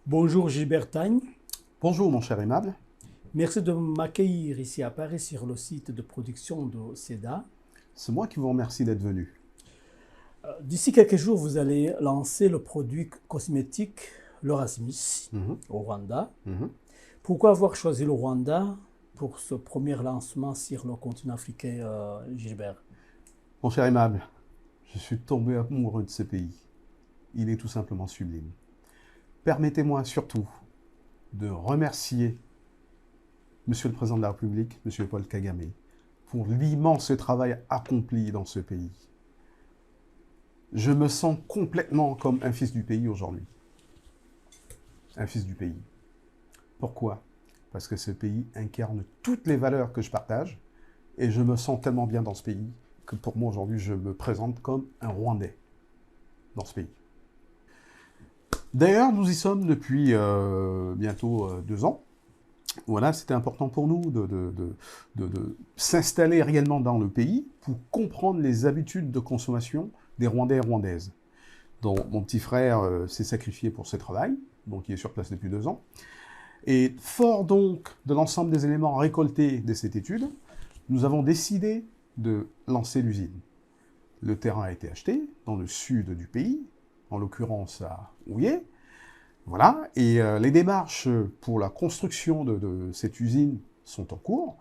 Bonjour Gilbert Tagne, Bonjour mon cher aimable. merci de m'accueillir ici à Paris sur le site de production de SEDA. C'est moi qui vous remercie d'être venu. D'ici quelques jours, vous allez lancer le produit cosmétique l'Orasmus Mhm, au Rwanda. mhm. Pourquoi avoir choisi le Rwanda pour ce premier lancement sur le continent africain, Gilbert? Mon cher aimable, je suis tombé amoureux de ce pays. Il est tout simplement sublime. Permettez-moi surtout de remercier Monsieur le Président de la République, Monsieur Paul Kagame, pour l'immense travail accompli dans ce pays. Je me sens complètement comme un fils du pays aujourd'hui. Un fils du pays. Pourquoi? Parce que ce pays incarne toutes les valeurs que je partage et je me sens tellement bien dans ce pays que pour moi aujourd'hui je me présente comme un Rwandais dans ce pays. D'ailleurs, nous y sommes depuis bientôt 2 ans. Voilà, c'était important pour nous de s'installer réellement dans le pays pour comprendre les habitudes de consommation des Rwandais et Rwandaises. Donc, mon petit frère s'est sacrifié pour ce travail, donc il est sur place depuis 2 ans. Et fort donc de l'ensemble des éléments récoltés de cette étude, nous avons décidé de lancer l'usine. Le terrain a été acheté dans le sud du pays, en l'occurrence à Ouye. Voilà, et les démarches pour la construction de cette usine sont en cours.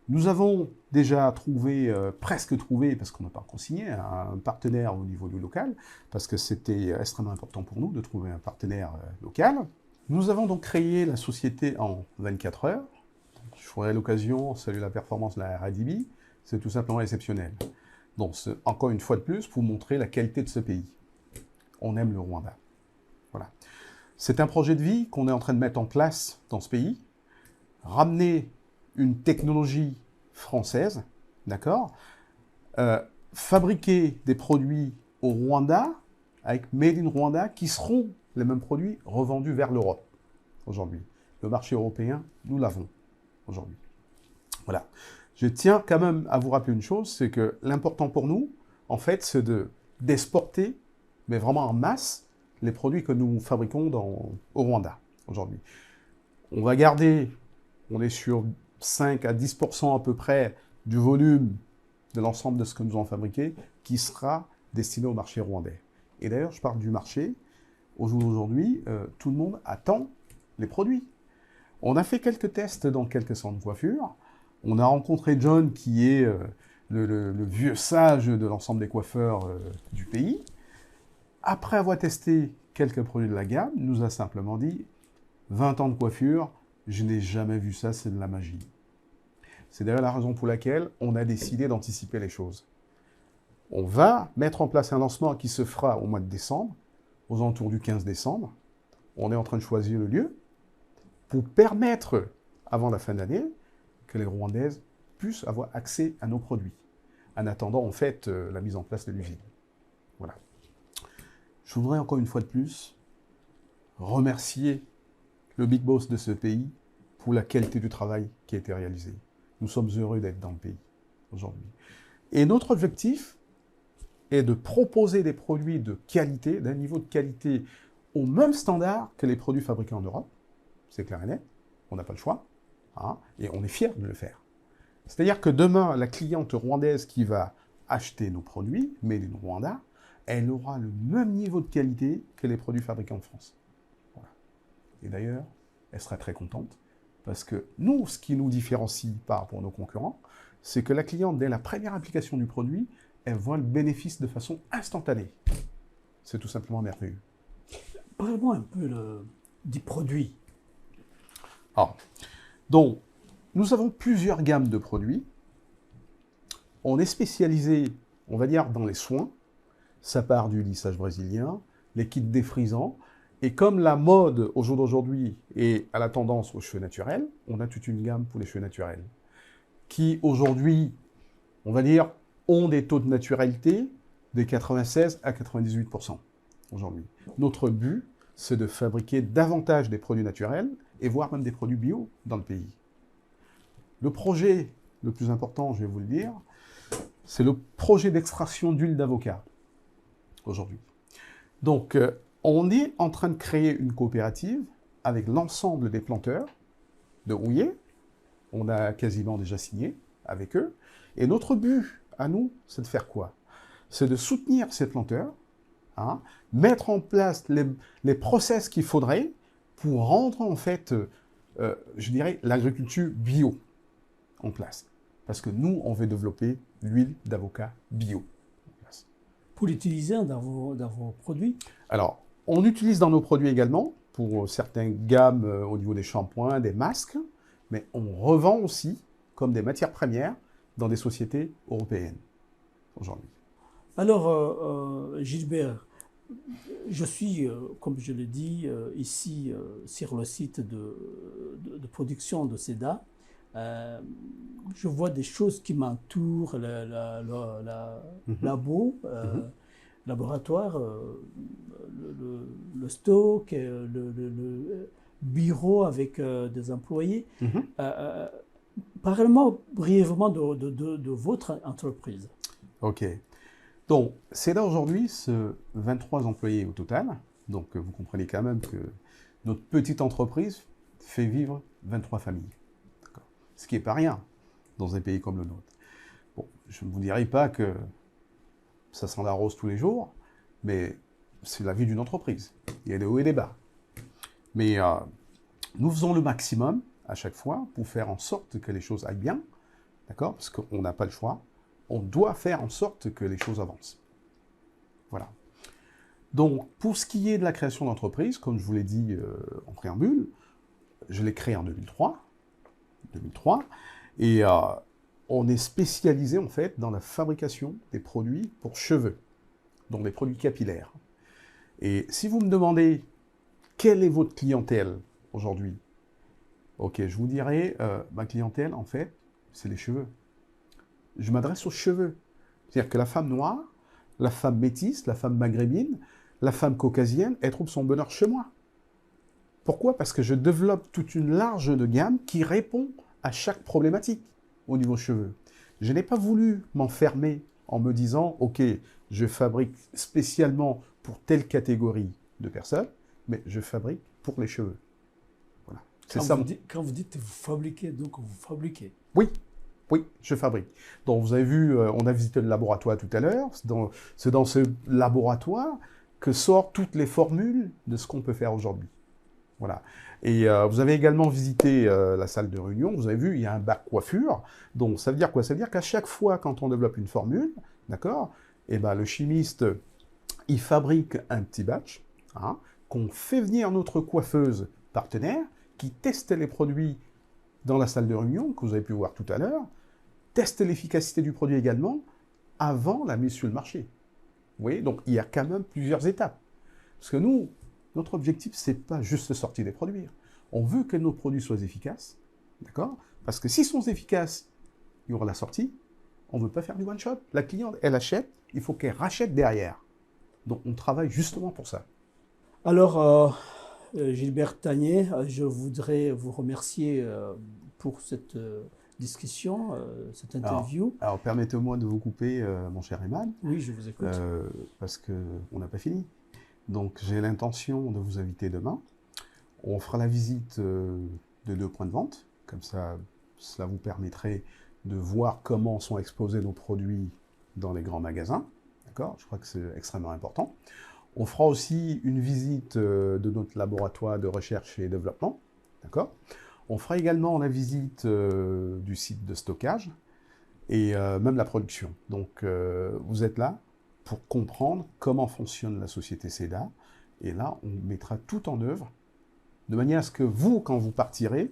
Nous avons déjà trouvé, presque trouvé, parce qu'on n'a pas encore signé, un partenaire au niveau du local, parce que c'était extrêmement important pour nous de trouver un partenaire local. Nous avons donc créé la société en 24 heures. Je ferai l'occasion, saluer la performance de la RADB, c'est tout simplement exceptionnel. Donc, encore une fois de plus, pour montrer la qualité de ce pays. On aime le Rwanda. Voilà. C'est un projet de vie qu'on est en train de mettre en place dans ce pays. Ramener une technologie française, d'accord, fabriquer des produits au Rwanda, avec Made in Rwanda, qui seront les mêmes produits revendus vers l'Europe, aujourd'hui. Le marché européen, nous l'avons, aujourd'hui. Voilà. Je tiens quand même à vous rappeler une chose, c'est que l'important pour nous, en fait, c'est d'exporter, mais vraiment en masse, les produits que nous fabriquons au Rwanda, aujourd'hui. On va garder, on est sur 5 à 10% à peu près du volume de l'ensemble de ce que nous avons fabriqué, qui sera destiné au marché rwandais. Et d'ailleurs, je parle du marché. Au jour d'aujourd'hui, tout le monde attend les produits. On a fait quelques tests dans quelques centres de coiffure. On a rencontré John, qui est le vieux sage de l'ensemble des coiffeurs du pays. Après avoir testé quelques produits de la gamme, nous a simplement dit 20 ans de coiffure, je n'ai jamais vu ça, c'est de la magie. C'est d'ailleurs la raison pour laquelle on a décidé d'anticiper les choses. On va mettre en place un lancement qui se fera au mois de décembre, aux alentours du 15 décembre. On est en train de choisir le lieu pour permettre, avant la fin de l'année, que les Rwandaises puissent avoir accès à nos produits, en attendant en fait la mise en place de l'usine. Voilà. Je voudrais encore une fois de plus remercier le big boss de ce pays pour la qualité du travail qui a été réalisé. Nous sommes heureux d'être dans le pays aujourd'hui. Et notre objectif est de proposer des produits de qualité, d'un niveau de qualité au même standard que les produits fabriqués en Europe. C'est clair et net, on n'a pas le choix, hein, et on est fiers de le faire. C'est-à-dire que demain, la cliente rwandaise qui va acheter nos produits, made in Rwanda, elle aura le même niveau de qualité que les produits fabriqués en France. Voilà. Et d'ailleurs, elle sera très contente, parce que nous, ce qui nous différencie par rapport à nos concurrents, c'est que la cliente, dès la première application du produit, elle voit le bénéfice de façon instantanée. C'est tout simplement merveilleux. Parlez-moi un peu du produit. Alors, donc, nous avons plusieurs gammes de produits. On est spécialisé, on va dire, dans les soins. Ça part du lissage brésilien, les kits défrisants. Et comme la mode, au jour d'aujourd'hui, est à la tendance aux cheveux naturels, on a toute une gamme pour les cheveux naturels. Qui, aujourd'hui, on va dire, ont des taux de naturalité de 96 à 98% aujourd'hui. Notre but, c'est de fabriquer davantage des produits naturels et voire même des produits bio dans le pays. Le projet le plus important, je vais vous le dire, c'est le projet d'extraction d'huile d'avocat aujourd'hui. Donc, on est en train de créer une coopérative avec l'ensemble des planteurs de houiller. On a quasiment déjà signé avec eux. Et notre but, à nous, c'est de faire quoi? C'est de soutenir ces planteurs, hein, mettre en place les process qu'il faudrait pour rendre, en fait, je dirais, l'agriculture bio en place. Parce que nous, on veut développer l'huile d'avocat bio. Pour l'utiliser dans vos produits? Alors, on utilise dans nos produits également, pour certaines gammes au niveau des shampoings, des masques, mais on revend aussi comme des matières premières dans des sociétés européennes aujourd'hui. Alors, Gilbert, je suis, comme je l'ai dit, ici sur le site de production de SEDA. Je vois des choses qui m'entourent, labo, laboratoire, le stock, le bureau avec des employés. Parlez-moi brièvement de votre entreprise. Ok. Donc, SEDA aujourd'hui, c'est 23 employés au total. Donc, vous comprenez quand même que notre petite entreprise fait vivre 23 familles. Ce qui n'est pas rien dans un pays comme le nôtre. Bon, je ne vous dirai pas que ça sent la rose tous les jours, mais c'est la vie d'une entreprise. Il y a des hauts et des bas. Mais nous faisons le maximum à chaque fois pour faire en sorte que les choses aillent bien, d'accord? Parce qu'on n'a pas le choix. On doit faire en sorte que les choses avancent. Voilà. Donc, pour ce qui est de la création d'entreprise, comme je vous l'ai dit en préambule, je l'ai créée en 2003. Et on est spécialisé en fait dans la fabrication des produits pour cheveux, donc des produits capillaires. Et si vous me demandez quelle est votre clientèle aujourd'hui, ok, je vous dirais, ma clientèle en fait, c'est les cheveux. Je m'adresse aux cheveux. C'est-à-dire que la femme noire, la femme métisse, la femme maghrébine, la femme caucasienne, elle trouve son bonheur chez moi. Pourquoi? Parce que je développe toute une large de gamme qui répond à chaque problématique au niveau cheveux. Je n'ai pas voulu m'enfermer en me disant, ok, je fabrique spécialement pour telle catégorie de personnes, mais je fabrique pour les cheveux. Voilà. Quand vous dites vous fabriquez, donc vous fabriquez. Oui, je fabrique. Donc vous avez vu, on a visité le laboratoire tout à l'heure. C'est dans ce laboratoire que sortent toutes les formules de ce qu'on peut faire aujourd'hui. Voilà. Et vous avez également visité la salle de réunion. Vous avez vu, il y a un bac coiffure. Donc ça veut dire quoi? Ça veut dire qu'à chaque fois, quand on développe une formule, d'accord, et ben le chimiste, il fabrique un petit batch, hein, qu'on fait venir notre coiffeuse partenaire, qui teste les produits dans la salle de réunion, que vous avez pu voir tout à l'heure, teste l'efficacité du produit également, avant la mise sur le marché. Vous voyez, donc il y a quand même plusieurs étapes. Parce que nous, notre objectif, ce n'est pas juste de sortir des produits. On veut que nos produits soient efficaces, d'accord? Parce que s'ils sont efficaces, il y aura la sortie. On ne veut pas faire du one-shot. La cliente, elle achète, il faut qu'elle rachète derrière. Donc, on travaille justement pour ça. Alors, Gilbert Tagné, je voudrais vous remercier pour cette discussion, cette interview. Alors permettez-moi de vous couper, mon cher Eman. Oui, je vous écoute. Parce qu'on n'a pas fini. Donc, j'ai l'intention de vous inviter demain. On fera la visite de 2 points de vente. Comme ça, cela vous permettrait de voir comment sont exposés nos produits dans les grands magasins. D'accord? Je crois que c'est extrêmement important. On fera aussi une visite de notre laboratoire de recherche et développement. D'accord? On fera également la visite du site de stockage et même la production. Donc, vous êtes là pour comprendre comment fonctionne la société SEDA. Et là, on mettra tout en œuvre de manière à ce que vous, quand vous partirez,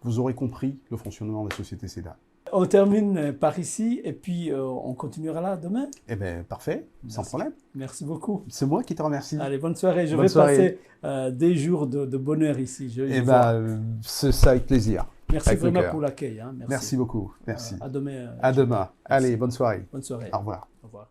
vous aurez compris le fonctionnement de la société SEDA. On termine par ici et puis on continuera là demain. Eh bien, parfait, sans problème. Merci beaucoup. C'est moi qui te remercie. Allez, bonne soirée. Je vais passer des jours de bonheur ici. Eh bien, c'est ça avec plaisir. Merci avec vraiment pour l'accueil. Hein. Merci beaucoup. Merci. À demain. À demain. Allez, bonne soirée. Bonne soirée. Au revoir. Au revoir.